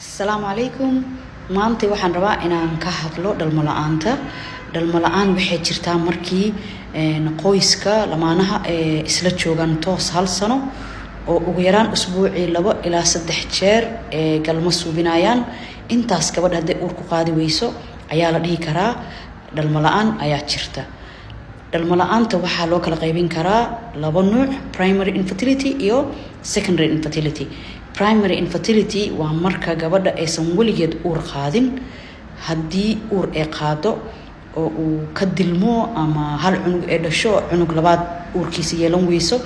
السلام عليكم maanta waxaan rabaa inaan ka hadlo dhalmo la'aanta waxay jirtaa markii qoyska lamaanaha isla joogan toos hal sano oo ugu yaraan usbuucii 2 ilaa 3 jeer galmo suubinayaan intaas gabadha hadday uur ku qaadi weyso ayaa la dhihi karaa dhalmo la'aan ayaa jirta dhalmo la'aanta waxaa loo kala qaybin karaa laba nooc primary infertility iyo secondary infertility primary infertility waa marka gabadha aysan weligeed uur qaadin haddii uur ay qaado oo uu ka dilmo ama hal cunug ay dhasho cunug labaad uurkiisa yeelan weyso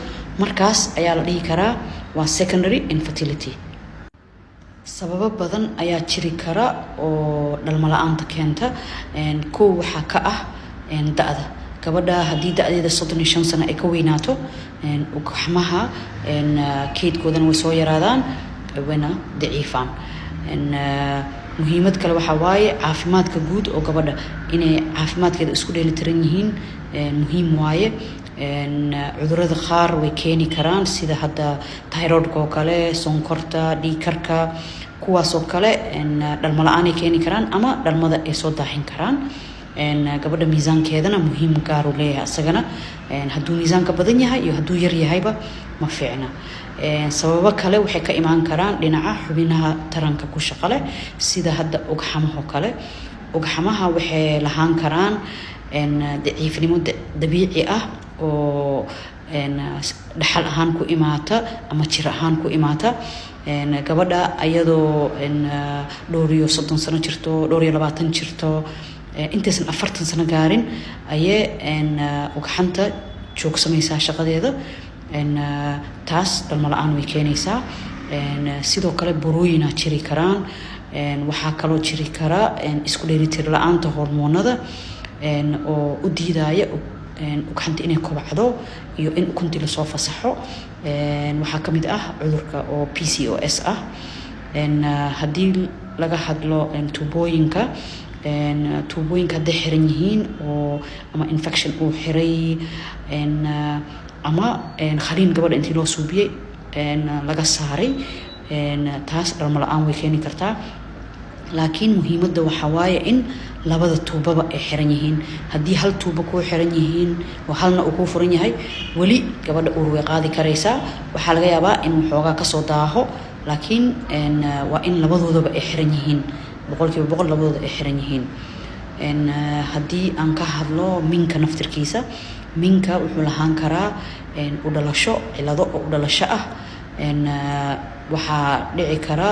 markaas ayaa la dhihi karaa waa secondary infertility sababo badan ayaa jiri kara oo dhalmo la'aanta keenta koow waxaa ka ah da'da gabadha haddii da'deeda 35 sano ay ka weynaato ugxamaha keydkoodana way soo yaraadaan wana daciifaan muhiimad kale waxa waaye caafimaadka guud oo gabadha inay caafimaadkeeda isku dheelitiran yihiin muhiim waaye cudurrada qaar way keeni karaan sida hadda thyroidka oo kale sonkorta dhiigkarka kuwaas oo kale dhalmo la'aan ay keeni karaan ama dhalmada ay soo daahin karaan gabadha miisaankeedana muhiim gaar u leeyahay asagana hadduu miisaanka badan yahay iyo hadduu yar yahayba ma fiicna sababo kale waxay ka imaan karaan dhinaca xubinaha taranka ku shaqo leh sida hadda ugxamaha kale ugxamaha waxay lahaan karaan daciifnimo dabiici ah oo dhaxal ahaan ku imaata ama jir ahaan ku imaata gabadha ayadoo dhowr iyo 30 sano jirto dhowr iyo 20 jirto intaysan 40 sano gaarin ayay ugxanta joogsamaysaa shaqadeeda taas dhalmo la'aan way keenaysaa sidoo kale burooyina jiri karaan waxaa kaloo jiri kara isku dheelitir la'aanta hormoonada oo u diidaya ugxanta inay kobcdo iyo in ukuntii lasoo fasaxo waxaa ka mid ah cudurka oo PCOS ah haddii laga hadlo tuubooyinka hadday xiran yihiin oo ama infection uu xiray ama khaliin gabadha intii loo suubiyey laga saaray taas dhalmo la'aan way keeni kartaa laakiin muhiimadda waxaa waaye in labada tuubaba ay xiran yihiin haddii hal tuubo kuu xiran yihiin oo halna uu kuu furan yahay weli gabadha uur way qaadi karaysaa waxaa laga yaabaa in waxoogaa kasoo daaho laakiin waa in labadoodaba ay xiran yihiin boqolkiiba boqol labadooda ay xiran yihiin haddii aan ka hadlo minka naftirkiisa minka wuxuu lahaan karaa u dhalasho cilado oo u dhalasho ah waxaa dhici kara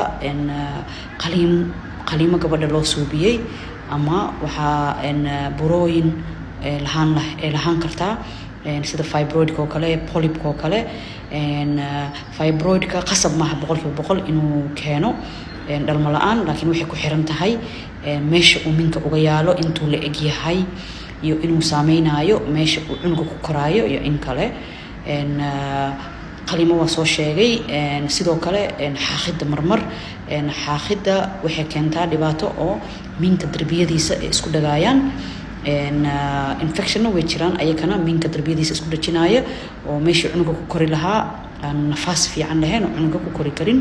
qaliimo gabadha loo suubiyey ama waxaa burooyin lahaan kartaa sida fibroidka oo kale polypka oo kale fibroidka qasab maaha boqolkiiba boqol inuu keeno dhalmo la'aan laakiin waxay ku xiran tahay meesha uu minka uga yaalo intuu la eg yahay iyo inuu saameynayo meesha uu cunuga ku koraayo iyo in kale qalimo waa soo sheegay sidoo kale xaaqida marmar xaaqida waxay keentaa dhibaato oo minka darbiyadiisa ay isku dhagaayaan infection way jiraan ayakana minka darbiyadiisa isku dhajinaya oo meesha cunuga ku kori lahaa aan nafaas fiican lahayn oo cunuga ku kori karin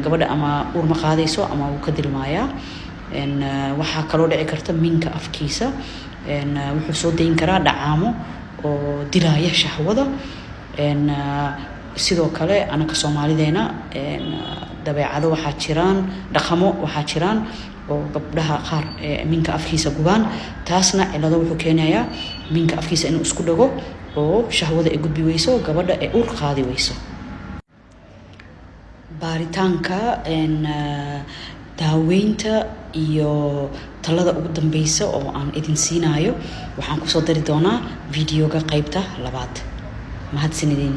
gabadha ama uur ma qaadayso ama uu ka dilmaayaa waxaa kaloo dhici karta minka afkiisa wuxuu soo dayn karaa dhacaamo oo dilaya shahwada sidoo kale anaka Soomaalideena dabeecado waxaa jiraan dhaqamo waxaa jiraan oo gabdhaha qaar minka afkiisa gubaan taasna cilado wuxuu keenayaa minka afkiisa inuu isku dhago oo shahwada ay gudbi weyso gabadha ay uur qaadi weyso baaritaanka daaweynta iyo talada ugu dambeysa oo aan idin siinayo waxaan ku soo dari doonaa videoga qaybta labaad mahadsanidin